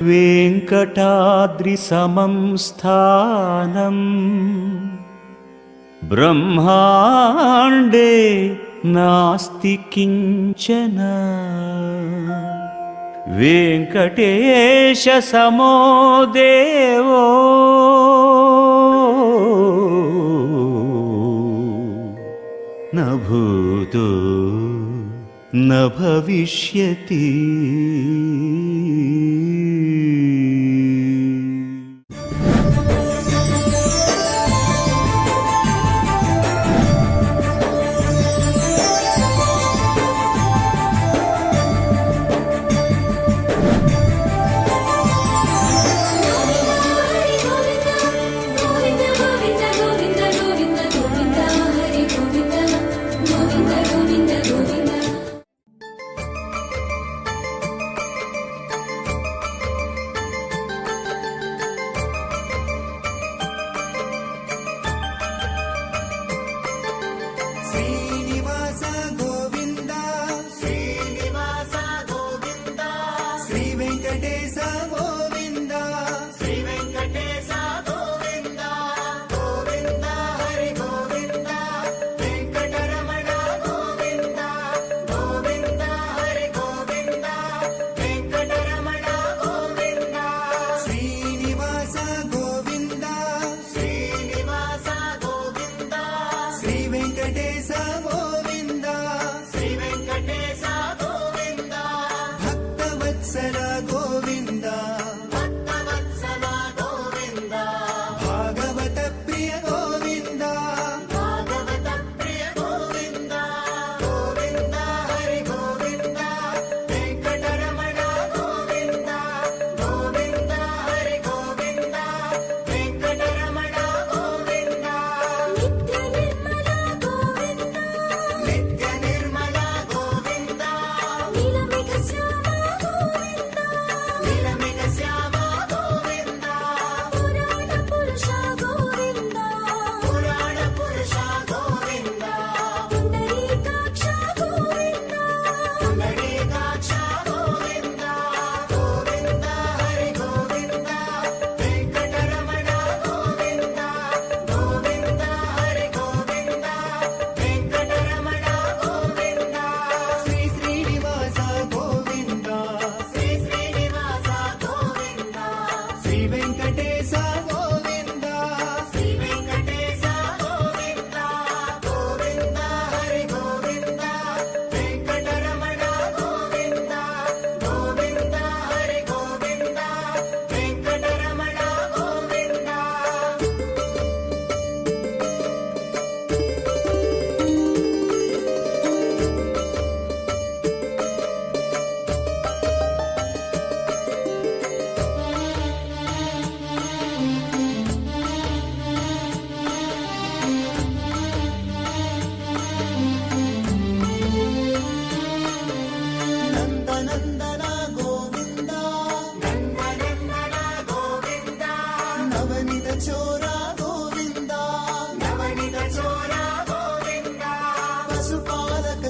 వెంకటాద్రి సమం స్థానం బ్రహ్మాండే నాస్తి కించన వెంకటేశ సమో దేవో న భూతో న భవిష్యతి.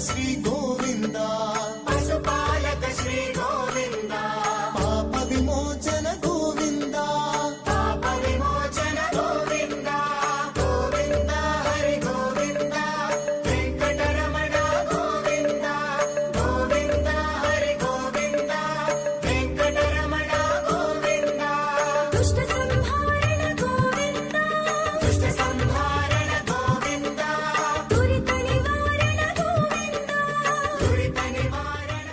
శ్రీ గోవింద పశుపాలక శ్రీ గోవింద పాప విమోచన గోవింద పాప విమోచన గోవింద గోవింద హరి గోవింద వెంకటరమణ గోవింద గోవింద హరి గోవింద వెంకటరమణ గోవింద దుష్ట సంహారణ గోవింద దుష్ట సంహారణ గోవింద దురిత నివారణ గోవింద దురిత నివారణ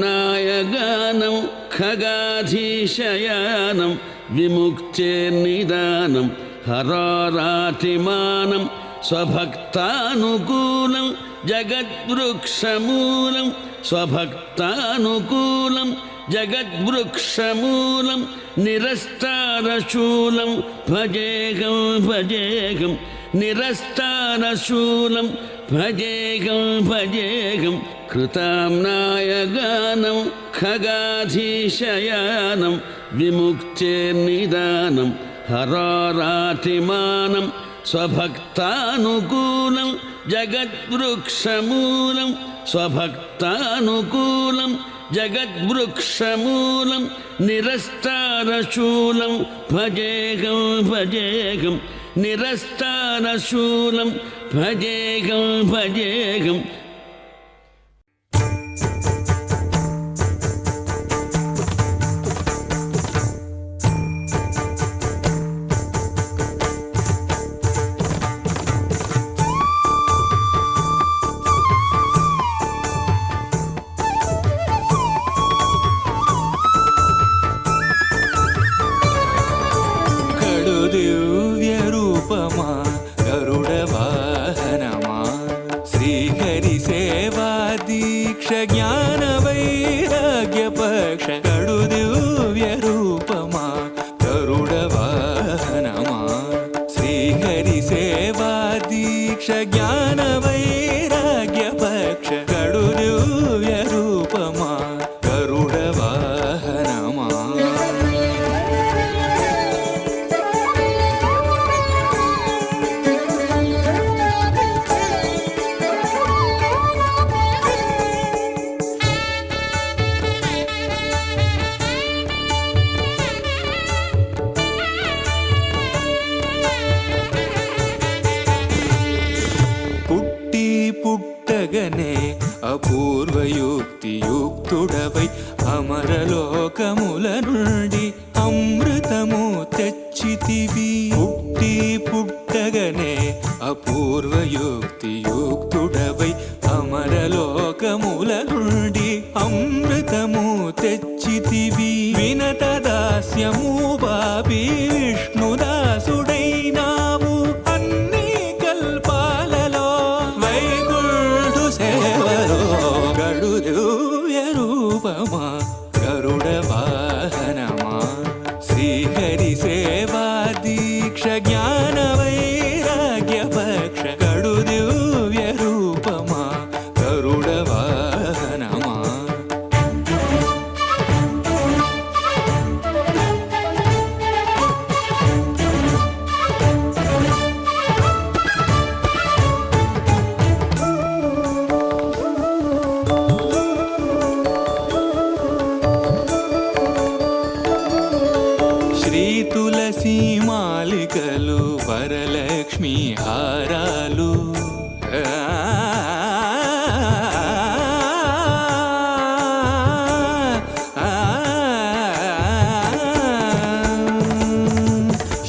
కృతాంనాయగానం ఖగాధీశయానం విముక్తేర్నిదానం హరారాతిమానం స్వభక్తానుకూలం జగద్వృక్షమూలం స్వభక్తానుకూలం జగద్వృక్షమూలం నిరస్తారశూలం భజేహం భజేహం నిరస్తారశూలం భజేహం భజేహం కృతాంనాయగానం ఖగాధీశయానం విముక్తేర్నిదానం హరారాతిమానం స్వభక్తానుకూలం జగద్వృక్షమూలం స్వభక్తానుకూలం జగద్వృక్షమూలం నిరస్తారశూలం భజేగం భజేగం నిరస్తారశూలం భజేగం భజేగం. జ్ఞాన వైరాగ్య పక్ష కడు దివ్య రూపమా గరుడ వాహనమా శ్రీహరి సేవా దీక్ష జ్ఞాన వైరాగ్య పక్ష కడు దివ్య రూపమా గరుడ వాహనమా. పుట్టగనే అపూర్వయుక్తియుక్తుడవై అమరలోకముల నుండి అమృతము తెచ్చితివి. పుట్టగనే అపూర్వయుక్తియుక్తుడవై అమరలోకముల నుండి అమృతము తెచ్చితివి. వినత దాస్యము బాపి విష్ణుదాసుడైనావు అన్ని కల్పాలలో వైకుంఠు సేవలో గడు దివ్య రూపమా గరుడ వాహనమా శ్రీహరి సేవా దీక్ష జ్ఞాన వైరాగ్య పక్ష గడు దివ్య రూపమా గరుడ వాహనమా. శ్రీ తులసి మాలికలు వరలక్ష్మి హారాలు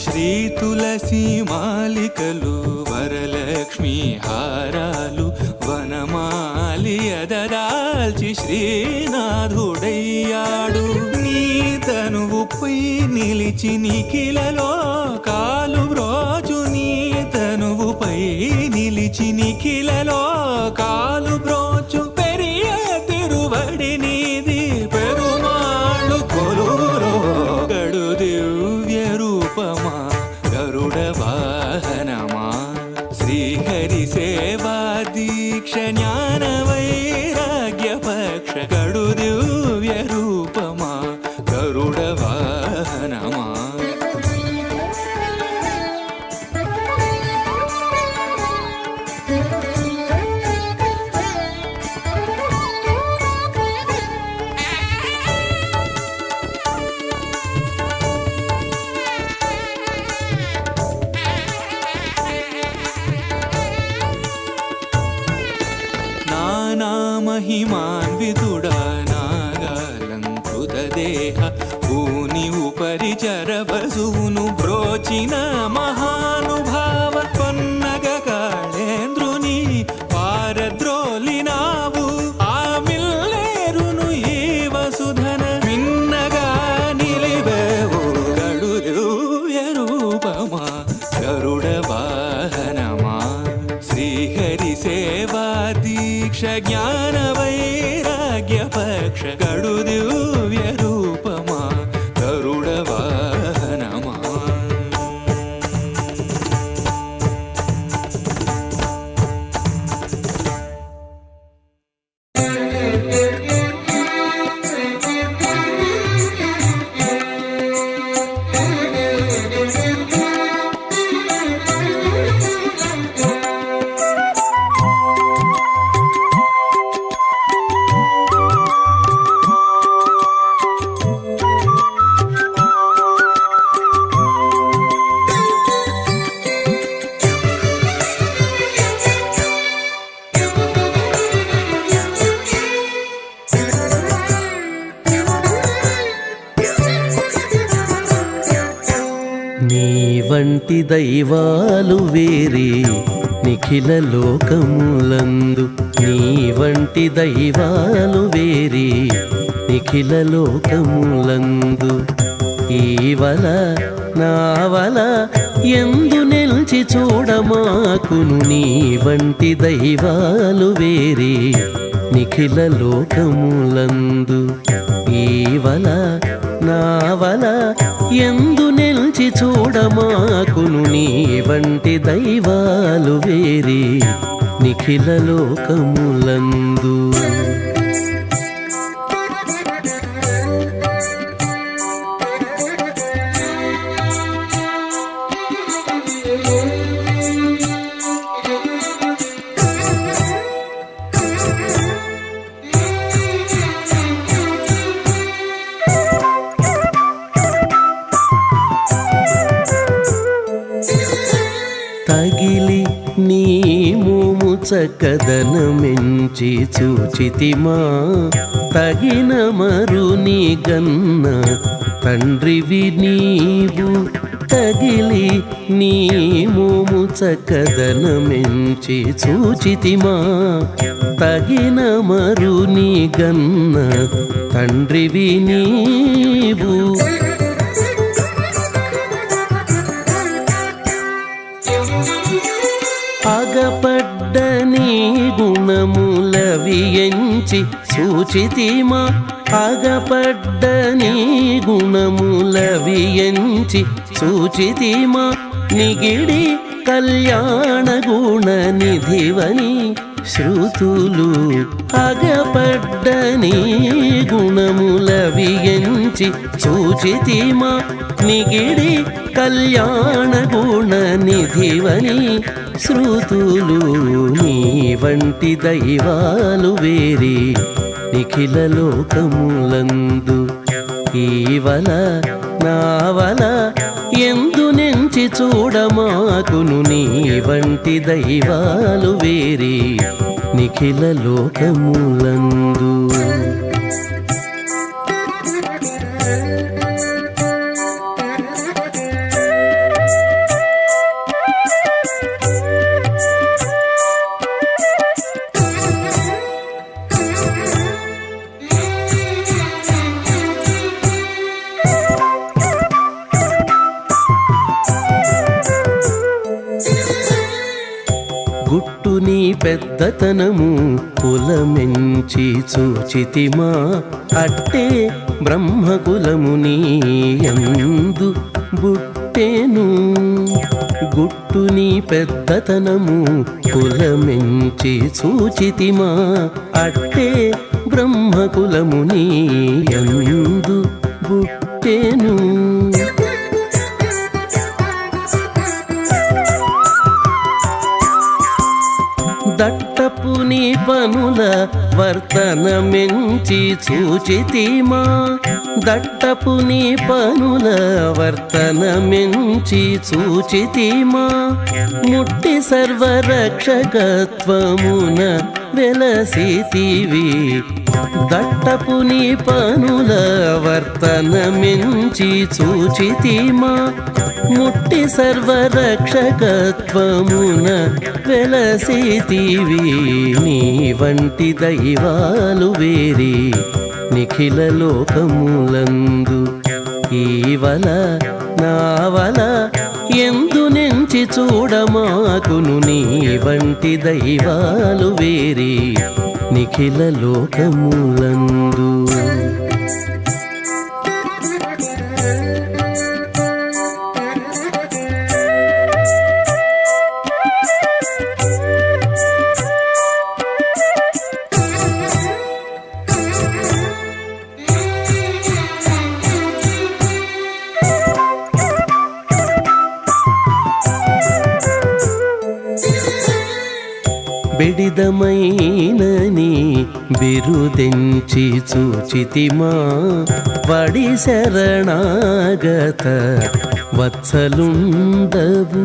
శ్రీ తులసి మాలికలు వరలక్ష్మి హారాలు వనమాలి ఎదరాల్చి శ్రీనాథుడయ్యాడు. నీ తనువుపై నిలిచి నిఖిలలో కాలు బ్రోచు నీ తనువుపై నిలిచి నిఖిలలో కాలు బ్రోచు పెరియ తిరువడి నీది పెరుమాళ్ళు కొలురో గడు దివ్య రూపమా గరుడ వాహనమా శ్రీహరి సేవా దీక్ష జ్ఞాన వైరాగ్య పక్ష గడు దివ్య రూపమా గరుడ వాహనమా. నానామహిమాన్వితుడా నాగాలంకృత దేహ భూని ఉపరి చరవసువును బ్రోచిన మహానుభావ పన్నగ కాళేంద్రుని పారద్రోలినావు ఆ మిల్లేరును ఈ వసుధన మిన్నగా నిలివేవు గడు దివ్య రూపమా గరుడ వాహనమా శ్రీహరి సేవా దీక్ష జ్ఞాన వైరాగ్య పక్ష గడు దివ్య రూపమా గరుడ వాహనమా. వంటి దైవాలు వేరే నిఖిల లోకములందు నీ వంటి దైవాలు వేరే నిఖిల లోకములందు ఈవల నావల ఎందు నిల్చి చూడమాకును నీ వంటి దైవాలు వేరే నిఖిల లోకములందు ఈవల నావల ఎందు నిల్చి చూడమాకును నీ వంటి దైవాలు వేరే నిఖిల లోకములందు తగిలి నీ మోము చక్కదనమెంచి చూచితిమా తగిన మరుని గన్న తండ్రివి నీవు తగిలి నీ మోము చక్కదనమెంచి చూచితిమా తగిన మరుని గన్న తండ్రివి నీవు అగపడ్డ నీ గుణములవి ఎంచి సూచితిమా అగపడ్డ నీ గుణములవి ఎంచి సూచితిమా నిగిడి కళ్యాణ గుణ నిధివని శృతులు అగపడ్డ నీ గుణములవి ఎంచి సూచితిమా నిగిడి కళ్యాణ గుణ నిధివని శృతులు నీ వంటి దైవాలు వేరే నిఖిల లోకములందు ఈవల నావల ఎందు నెంచి చూడమాకును నీ వంటి దైవాలు వేరే నిఖిల లోకములందు గుట్టు నీ పెద్దతనము కులమెంచి చూచితిమా అట్టే బ్రహ్మకులము నీ యందు బుట్టెను గుట్టు నీ పెద్దతనము కులమెంచి చూచితిమా అట్టే బ్రహ్మకులము నీ యందు బుట్టెను దట్టపు నీ పనుల వర్తనమెంచి చూచితిమా దట్టపు నీ పనుల వర్తనమెంచి చూచితిమా ముట్టి సర్వరక్షకత్వమున వెలసితివి దట్టపు నీ పనుల వర్తనమెంచి చూచితిమా ముట్టి సర్వరక్షకత్వమున వెలసితివి నీ వంటి దైవాలు వేరే నిఖిల లోకములందు ఈవల నావల ఎందు నెంచి చూడమాకును నీ వంటి దైవాలు వేరే నిఖిల లోకములందు బెడిదమైనని బిరుదెంచి చూచితిమా వడి శరణాగత వత్సలుండవు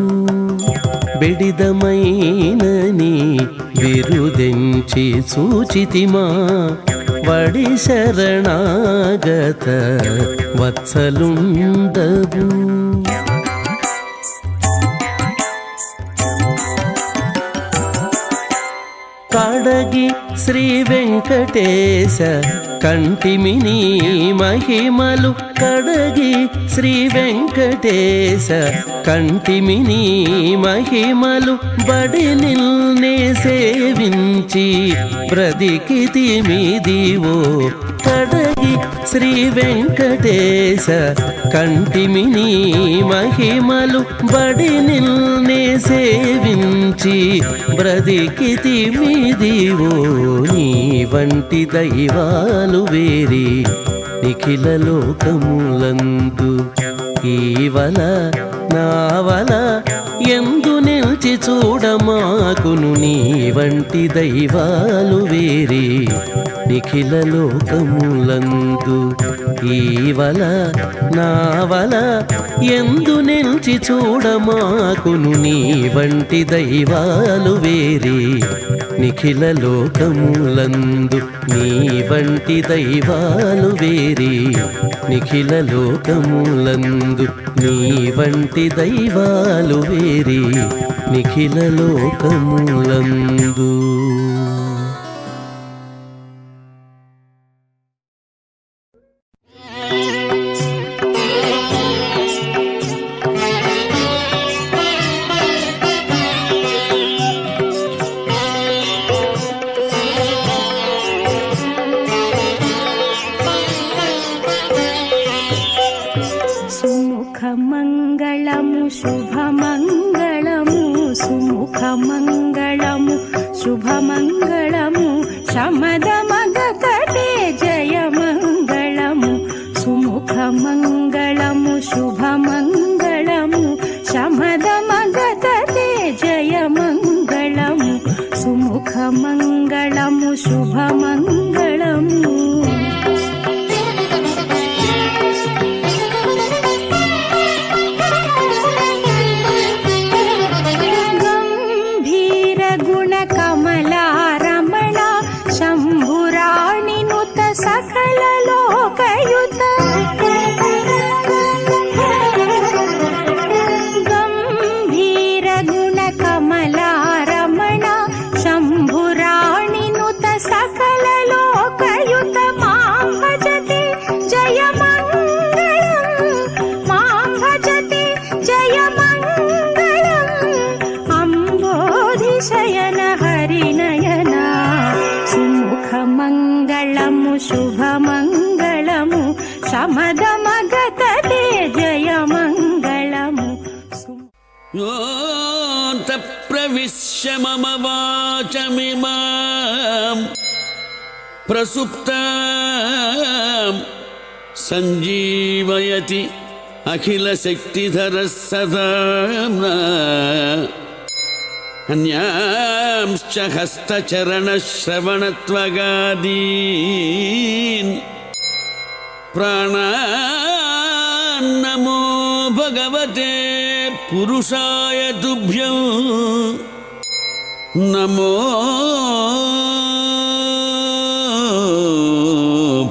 బెడిదమైనని బిరుదెంచి చూచితిమా వడి శరణాగత వత్సలుండవు కడగి శ్రీ వెంకటేశ కంటిమిని మహిమలు కడగి శ్రీ వెంకటేశ కంటిమిని మహిమలు బడి నిల్నే సేవించి బ్రతికితిమిదివో కడగి శ్రీ వెంకటేశ కంటిమిని మహిమలు బడి నిల్నే సేవించి బ్రతికితిమిదివో నీ వంటి దైవాలు వేరి నిఖిల లోకములందు ఈవల నావల ఎందు నిల్చి చూడమాకును నీ వంటి దైవాలు వేరి నిఖిల లోకములందు ఈవల నావల ఎందు నిల్చి చూడమాకును నీ వంటి దైవాలు వేరి నిఖిల లోకములందు నీ వంటి దైవాలు వేరి నిఖిల లోకములందు నీ వంటి దైవాలు వేరి నిఖిల లోకములందు. సుముఖమంగళము శుభమంగళము సుముఖమంగళము శుభమంగళము శమదమగకటే జయమంగళము సుముఖమంగళము శుభమంగళము శమదమగకటే జయమంగళము సుముఖమంగళము శుభమంగళము. కమలారమణ శంభురాణి నుత సకల లోకయుత గంభీర గుణ కమలారమణ శంభురాణి నుత సకల లోకయుత మాం భజతే జయమంగళం మాం భజతే జయమంగళం అంబోధిశయన హరినయనా సుముఖమంగళము శుభమంగళము శమదమగతతే జయమంగళము. యోంత ప్రవిశ్య మమ వాచమిమాం ప్రసుప్తాం సంజీవయతి అఖిల శక్తిధరః సదా అన్యాంశ్చ హస్తచరణశ్రవణత్వగాదీన్ ప్రాణాన్నమో భగవతే పురుషాయ తుభ్యం నమో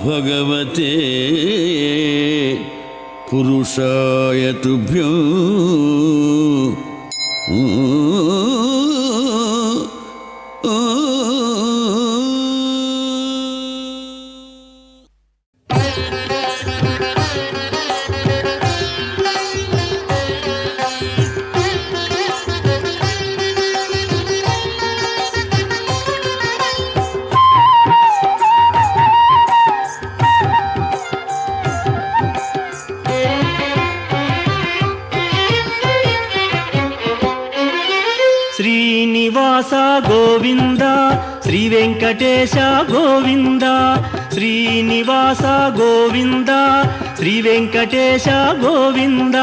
భగవతే పురుషాయ తుభ్యం. శ్రీనివాస గోవింద శ్రీ వెంకటేశ గోవింద శ్రీనివాస గోవింద శ్రీ వెంకటేశ గోవింద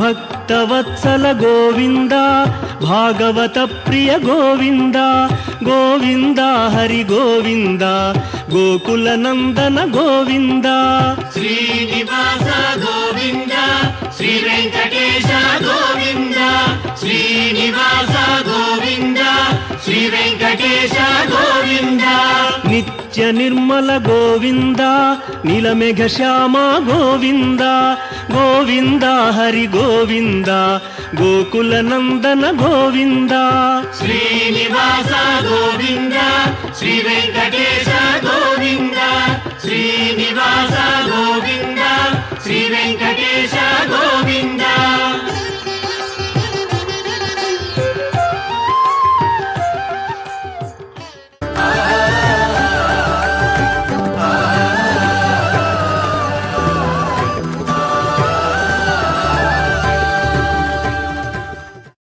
భక్తవత్సల గోవింద భాగవత ప్రియ గోవింద గోవింద హరి గోవింద గోకుల నందన గోవింద శ్రీనివాస గోవింద శ్రీ వెంకటేశ గోవింద శ్రీనివాస గోవింద శ్రీ వెంకటేశ గోవింద నిత్య నిర్మల గోవింద నీలమేఘ శ్యామ గోవింద గోవింద హరి గోవింద గోకుల నందన గోవింద శ్రీనివాస గోవింద శ్రీ వెంకటేశ